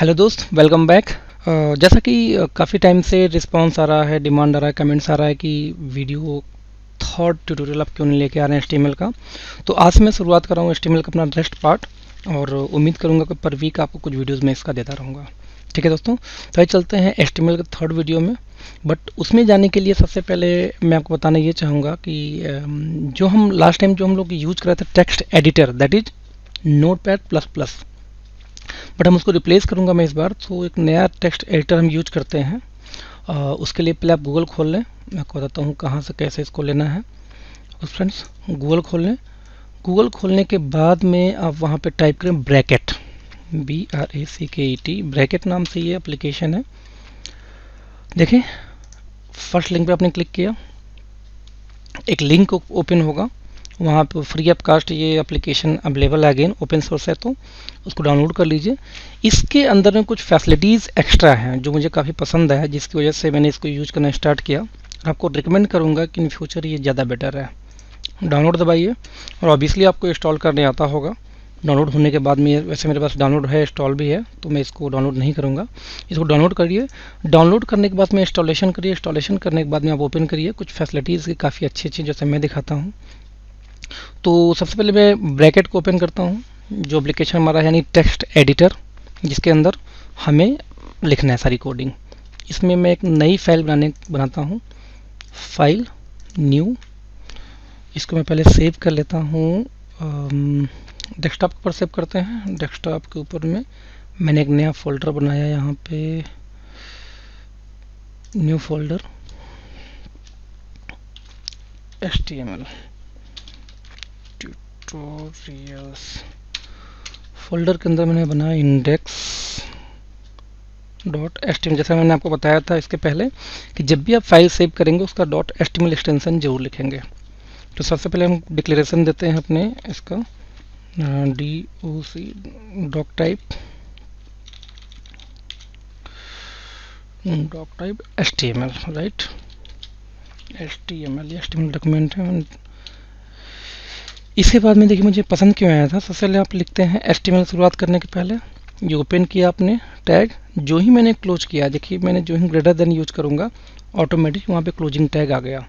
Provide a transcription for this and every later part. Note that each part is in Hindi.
हेलो दोस्त, वेलकम बैक। जैसा कि काफ़ी टाइम से रिस्पांस आ रहा है, डिमांड आ रहा है, कमेंट्स आ रहा है कि वीडियो थर्ड ट्यूटोरियल आप क्यों नहीं लेके आ रहे हैं HTML का। तो आज मैं शुरुआत कर रहा हूँ HTML का अपना नेक्स्ट पार्ट, और उम्मीद करूँगा कि पर वीक आपको कुछ वीडियोज़ में इसका देता रहूँगा। ठीक है दोस्तों, तो आइए चलते हैं HTML के थर्ड वीडियो में। बट उसमें जाने के लिए सबसे पहले मैं आपको बताना ये चाहूँगा कि जो हम लास्ट टाइम जो हम लोग यूज़ कर रहे थे text editor, that is Notepad++, but हम उसको रिप्लेस करूंगा मैं इस बार। तो एक नया टेक्स्ट एडिटर हम यूज करते हैं। उसके लिए पहले आप गूगल खोल लें। मैं आपको बताता हूँ कहाँ से कैसे इसको लेना है। फ्रेंड्स, गूगल खोल लें। गूगल खोलने के बाद में आप वहाँ पे टाइप करें ब्रैकेट, BRACKET, ब्रैकेट नाम से ये एप्लीकेशन है। देखें, फर्स्ट लिंक पे आपने क्लिक किया, एक लिंक ओपन होगा, वहाँ पे फ्री ऑफ कास्ट ये एप्लीकेशन अवेलेबल है। अगेन ओपन सोर्स है तो उसको डाउनलोड कर लीजिए। इसके अंदर में कुछ फैसिलिटीज़ एक्स्ट्रा हैं जो मुझे काफ़ी पसंद है, जिसकी वजह से मैंने इसको यूज करना स्टार्ट किया। आपको रिकमेंड करूँगा कि इन फ्यूचर ये ज़्यादा बेटर है। डाउनलोड दबाइए, और ऑब्वियसली आपको इंस्टॉल करने आता होगा। डाउनलोड होने के बाद में, वैसे मेरे पास डाउनलोड है, इंस्टॉल भी है, तो मैं इसको डाउनलोड नहीं करूँगा। इसको डाउनलोड करिए। डाउनलोड करने के बाद में इंस्टॉलेशन करिए। इंस्टॉलेशन करने के बाद में आप ओपन करिए। कुछ फैसिलिटीज़ की काफ़ी अच्छी अच्छी जैसे मैं दिखाता हूँ। तो सबसे पहले मैं ब्रैकेट को ओपन करता हूँ, जो एप्लीकेशन हमारा है, यानी टेक्स्ट एडिटर, जिसके अंदर हमें लिखना है सारी कोडिंग। इसमें मैं एक नई फाइल बनाता हूँ। फाइल न्यू, इसको मैं पहले सेव कर लेता हूँ। डेस्कटॉप के ऊपर सेव करते हैं। डेस्कटॉप के ऊपर में मैंने एक नया फोल्डर बनाया, यहाँ पे new folder HTML tutorials. Folder के अंदर मैंने बनाया index.html। जैसा मैंने आपको बताया था इसके पहले कि जब भी आप फाइल सेव करेंगे उसका .html एक्सटेंशन जरूर लिखेंगे। तो सबसे पहले हम डिक्लेरेशन देते हैं अपने इसका doc type HTML, right. HTML document है। इसके बाद में देखिए मुझे पसंद क्यों आया था। सबसे पहले आप लिखते हैं HTML शुरुआत करने के पहले, ये ओपन किया आपने टैग, जो ही मैंने क्लोज किया, देखिए मैंने जो ही ग्रेटर देन यूज करूंगा ऑटोमेटिक वहाँ पे क्लोजिंग टैग आ गया।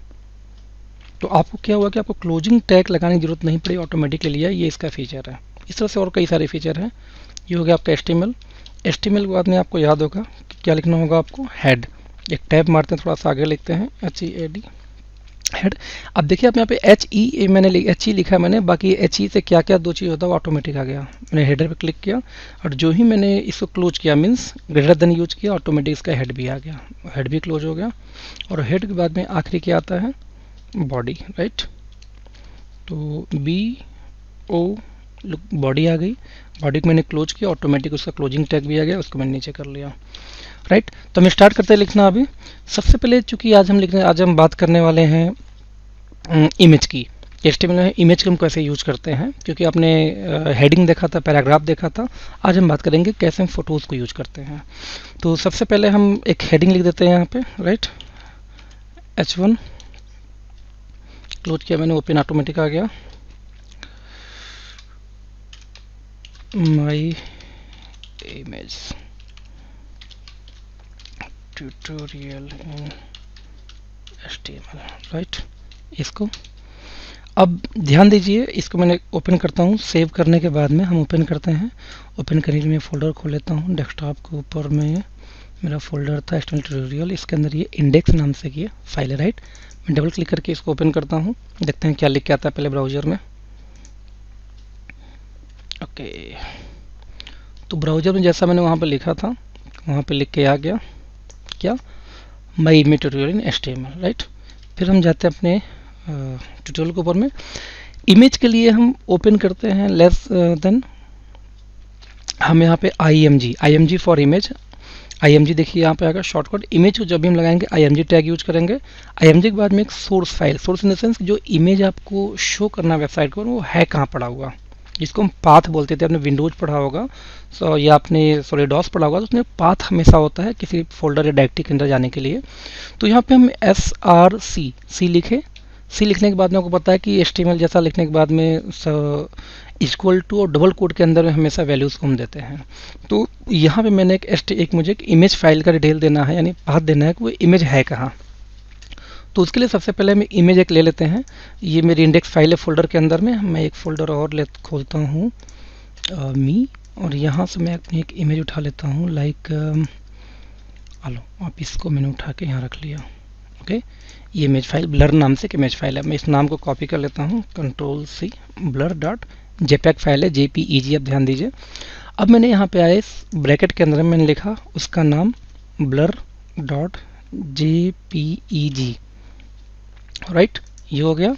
तो आपको क्या हुआ कि आपको क्लोजिंग टैग लगाने की जरूरत नहीं पड़ी, ऑटोमेटिक ले लिया। ये इसका फीचर है। इस तरह से और कई सारे फीचर हैं। ये हो गया आपका HTML के बाद में आपको याद होगा कि क्या लिखना होगा आपको, हेड। एक टैब मारते हैं, थोड़ा सा आगे लिखते हैं, HEAD, हेड। अब देखिए आप यहाँ पे HE मैंने HE लिखा है मैंने, बाकी HE से क्या क्या दो चीज़ होता है वो ऑटोमेटिक आ गया। मैंने हेडर पे क्लिक किया, और जो ही मैंने इसको क्लोज किया, मीन्स ग्रेटर देन यूज किया, ऑटोमेटिक इसका हेड भी आ गया, हेड भी क्लोज हो गया। और हेड के बाद में आखिरी क्या आता है, बॉडी, राइट। तो BO बॉडी आ गई। बॉडी को मैंने क्लोज किया, ऑटोमेटिक उसका क्लोजिंग टैग भी आ गया, उसको मैंने नीचे कर लिया, राइट। तो हम स्टार्ट करते हैं लिखना अभी। सबसे पहले चूंकि आज हम बात करने वाले हैं इमेज की। HTML में इमेज को हम कैसे यूज करते हैं, क्योंकि आपने हेडिंग देखा था, पैराग्राफ देखा था। आज हम बात करेंगे कैसे हम फोटोज़ को यूज करते हैं। तो सबसे पहले हम एक हेडिंग लिख देते हैं यहाँ पे, राइट। H1 क्लोज किया मैंने, ओपन ऑटोमेटिक आ गया। My image tutorial in HTML, right. इसको अब ध्यान दीजिए, इसको मैंने ओपन करता हूँ। सेव करने के बाद में हम ओपन करते हैं। ओपन करने के लिए मैं फोल्डर खोल लेता हूँ। डेस्कटॉप के ऊपर में मेरा फोल्डर था HTML ट्यूटोरियल, इसके अंदर ये इंडेक्स नाम से ये फाइल है, राइट। मैं डबल क्लिक करके इसको ओपन करता हूँ, देखते हैं क्या लिख के आता है पहले ब्राउजर में। ओके, तो ब्राउजर में जैसा मैंने वहाँ पे लिखा था, वहाँ पे लिख के आ गया क्या, my image tutorial in HTML, right. फिर हम जाते हैं अपने ट्यूटोरियल के ऊपर में। इमेज के लिए हम ओपन करते हैं लेस देन, हम यहाँ पे IMG फॉर इमेज। IMG देखिए यहाँ पे आएगा शॉर्टकट। इमेज को जब भी हम लगाएंगे IMG टैग यूज करेंगे। IMG के बाद में एक source file, source in the sense जो इमेज आपको शो करना वेबसाइट पर, वो है कहाँ पड़ा हुआ, जिसको हम पाथ बोलते थे। आपने विंडोज पढ़ा होगा या आपने सॉलिडॉस पढ़ा होगा, तो उसमें पाथ हमेशा होता है किसी फोल्डर या डायरेक्टरी के अंदर जाने के लिए। तो यहाँ पे हम SRC लिखे। सी लिखने के बाद में आपको पता है कि HTML जैसा लिखने के बाद में इक्वल टू और डबल कोट के अंदर में हमेशा वैल्यूज़ को हम देते हैं। तो यहाँ पे मैंने मुझे एक इमेज फाइल का डिटेल देना है, यानी पाथ देना है कि वो इमेज है कहाँ। तो उसके लिए सबसे पहले हम इमेज एक ले लेते हैं। ये मेरी इंडेक्स फाइल है फोल्डर के अंदर में। मैं एक फ़ोल्डर और खोलता हूँ मी, और यहाँ से मैं अपनी एक इमेज उठा लेता हूँ लाइक हेलो, आप इसको मैंने उठा के यहाँ रख लिया। ओके, ये इमेज फाइल ब्लर नाम से एक इमेज फाइल है। मैं इस नाम को कॉपी कर लेता हूँ, Ctrl+C, blur dot JPEG file है, JPEG, आप ध्यान दीजिए। अब मैंने यहाँ पे आए इस ब्रैकेट के अंदर मैंने लिखा उसका नाम ब्लर डॉट JPEG, राइट, ये हो गया।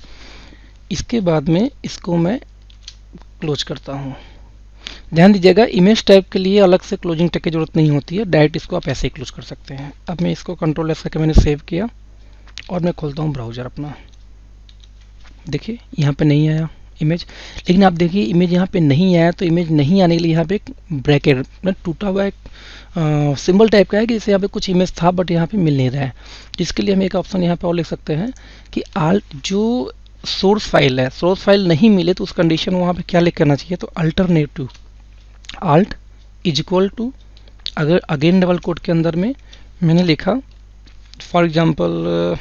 इसके बाद में इसको मैं क्लोज करता हूँ। ध्यान दीजिएगा, इमेज टाइप के लिए अलग से क्लोजिंग टैग की जरूरत नहीं होती है, डायरेक्ट इसको आप ऐसे ही क्लोज कर सकते हैं। अब मैं इसको Ctrl+S करके मैंने सेव किया और मैं खोलता हूँ ब्राउज़र अपना। देखिए यहाँ पे नहीं आया इमेज, लेकिन आप देखिए इमेज यहाँ पे नहीं आया। तो इमेज नहीं आने के लिए यहाँ पे एक ब्रैकेट टूटा हुआ एक सिंबल टाइप का है कि जैसे यहाँ पे कुछ इमेज था बट यहाँ पे मिल नहीं रहा है। जिसके लिए हम एक ऑप्शन यहाँ पे और लिख सकते हैं कि आल्ट, जो सोर्स फाइल है, सोर्स फाइल नहीं मिले तो उस कंडीशन वहाँ पे क्या लिख करना चाहिए, तो alternative alt is equal to, अगर अगेन डबल कोट के अंदर में मैंने लिखा फॉर एग्जांपल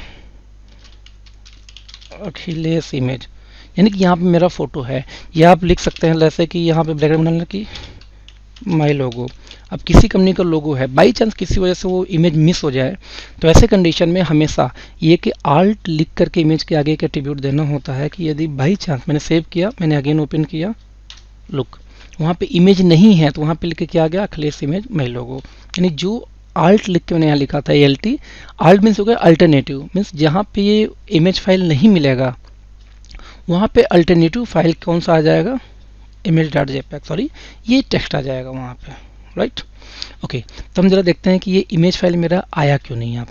अखिलेश इमेज, यानी कि यहाँ पे मेरा फोटो है। या आप लिख सकते हैं जैसे कि यहाँ पे ब्रैकेट बना लेना कि माई लोगो। अब किसी कंपनी का लोगो है, बाई चांस किसी वजह से वो इमेज मिस हो जाए, तो ऐसे कंडीशन में हमेशा ये कि आल्ट लिख करके इमेज के आगे एक एट्रीब्यूट देना होता है कि यदि बाई चांस मैंने सेव किया, मैंने अगेन ओपन किया, लुक वहाँ पे इमेज नहीं है, तो वहाँ पे लिख के क्या आ गया, अखिलेश इमेज माई लोगो। यानी जो आल्ट लिख के मैंने यहाँ लिखा था ALT, आल्ट मीन्स हो गया अल्टरनेटिव, मीन्स जहाँ पे ये इमेज फाइल नहीं मिलेगा वहाँ पे अल्टरनेटिव फाइल कौन सा आ जाएगा, image.jpg, सॉरी ये टेक्स्ट आ जाएगा वहाँ पे, राइट। ओके, तो हम जरा देखते हैं कि ये इमेज फाइल मेरा आया क्यों नहीं। आप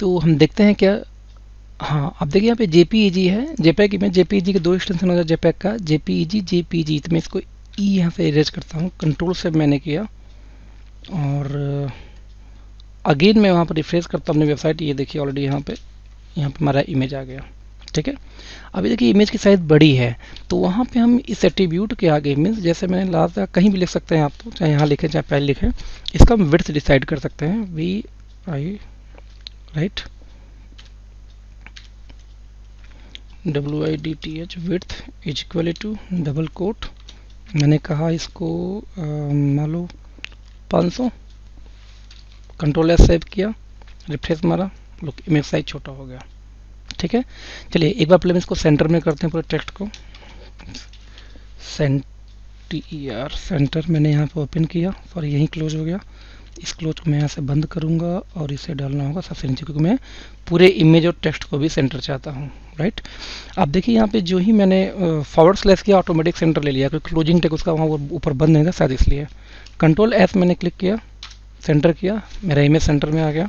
तो हम देखते हैं क्या, हाँ आप देखिए यहाँ पे JPEG है, JPEG इमेज, JPEG के दो एक्सटेंशन हो जाए JPEG का, JPEG। तो मैं इसको यहाँ से इरेज करता हूँ, Ctrl से मैंने किया और अगेन मैं वहाँ पर रिफ्रेश करता हूँ अपनी वेबसाइट। ये देखिए ऑलरेडी यहाँ पे हमारा इमेज आ गया, ठीक है। अभी देखिए इमेज की साइज बड़ी है, तो वहाँ पे हम इस एट्रीब्यूट के आगे मीन्स जैसे मैंने लास्ट कहीं भी लिख सकते हैं आप, तो चाहे यहाँ लिखें चाहे पहले लिखें, इसका हम विड्थ डिसाइड कर सकते हैं, VI, right, WIDTH, width is equal to double quote, मैंने कहा इसको मान लो 500, Ctrl+S सेव किया, रिफ्रेश मारा, लुक इमेज साइज छोटा हो गया, ठीक है। चलिए एक बार पहले इसको सेंटर में करते हैं, पूरे टेक्स्ट को सेंटर मैंने यहाँ पे ओपन किया और यहीं क्लोज हो गया। इस क्लोज को मैं यहाँ से बंद करूँगा और इसे डालना होगा सबसे नीचे, क्योंकि मैं पूरे इमेज और टेक्स्ट को भी सेंटर चाहता हूँ, राइट। आप देखिए यहाँ पे जो ही मैंने फॉरवर्ड / किया ऑटोमेटिक सेंटर ले लिया, क्योंकि क्लोजिंग टैग उसका वहाँ ऊपर बंद नहीं था शायद इसलिए। Ctrl+S मैंने क्लिक किया, सेंटर किया, मेरा इमेज सेंटर में आ गया।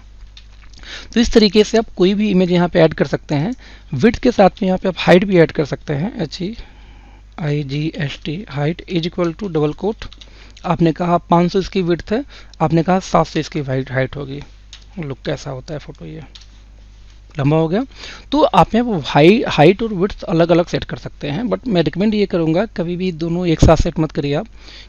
तो इस तरीके से आप कोई भी इमेज यहाँ पे ऐड कर सकते हैं। विड्थ के साथ में यहाँ पे आप हाइट भी ऐड कर सकते हैं, HEIGHT, height is equal to double quote, आपने कहा 500 इसकी विड्थ है, आपने कहा 700 इसकी हाइट होगी। लुक कैसा होता है फोटो, ये लंबा हो गया। तो आप यहाँ हाइट और विड्थ अलग अलग सेट कर सकते हैं, बट मैं रिकमेंड ये करूँगा कभी भी दोनों एक साथ सेट मत करिए आप,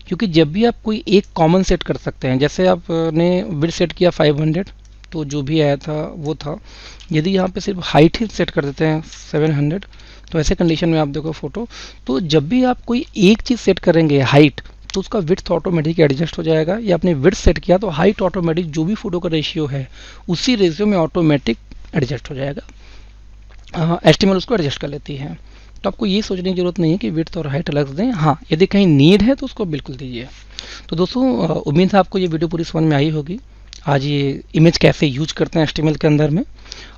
क्योंकि जब भी आप कोई एक कॉमन सेट कर सकते हैं, जैसे आपने विड्थ सेट किया 500, तो जो भी आया था वो था। यदि यहाँ पे सिर्फ हाइट ही सेट कर देते हैं 700, तो ऐसे कंडीशन में आप देखो फोटो, तो जब भी आप कोई एक चीज़ सेट करेंगे हाइट, तो उसका विड्थ ऑटोमेटिक एडजस्ट हो जाएगा। या आपने विड्थ सेट किया तो हाइट ऑटोमेटिक जो भी फोटो का रेशियो है उसी रेशियो में ऑटोमेटिक एडजस्ट हो जाएगा। HTML उसको एडजस्ट कर लेती है। तो आपको ये सोचने की जरूरत नहीं है कि विड्थ और हाइट अलग दें। हाँ, यदि कहीं नीड है तो उसको बिल्कुल दीजिए। तो दोस्तों उम्मीद है आपको ये वीडियो पूरी समझ में आई होगी। आज ये इमेज कैसे यूज करते हैं HTML के अंदर में।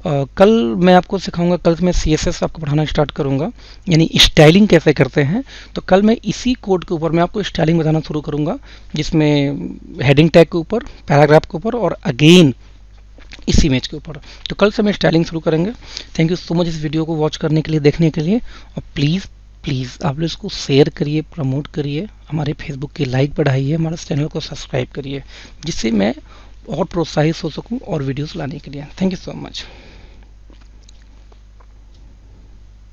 कल मैं आपको सिखाऊंगा, कल मैं CSS आपको पढ़ाना स्टार्ट करूंगा, यानी स्टाइलिंग कैसे करते हैं। तो कल मैं इसी कोड के ऊपर मैं आपको स्टाइलिंग बताना शुरू करूंगा, जिसमें हेडिंग टैग के ऊपर, पैराग्राफ के ऊपर और अगेन इस इमेज के ऊपर। तो कल से मैं स्टाइलिंग शुरू करेंगे। थैंक यू सो मच इस वीडियो को वॉच करने के लिए, देखने के लिए। और प्लीज़ आप लोग इसको शेयर करिए, प्रमोट करिए, हमारे फेसबुक की लाइक बढ़ाइए, हमारे चैनल को सब्सक्राइब करिए, जिससे मैं और प्रोत्साहित हो सकूं और वीडियोस लाने के लिए। Thank you so much.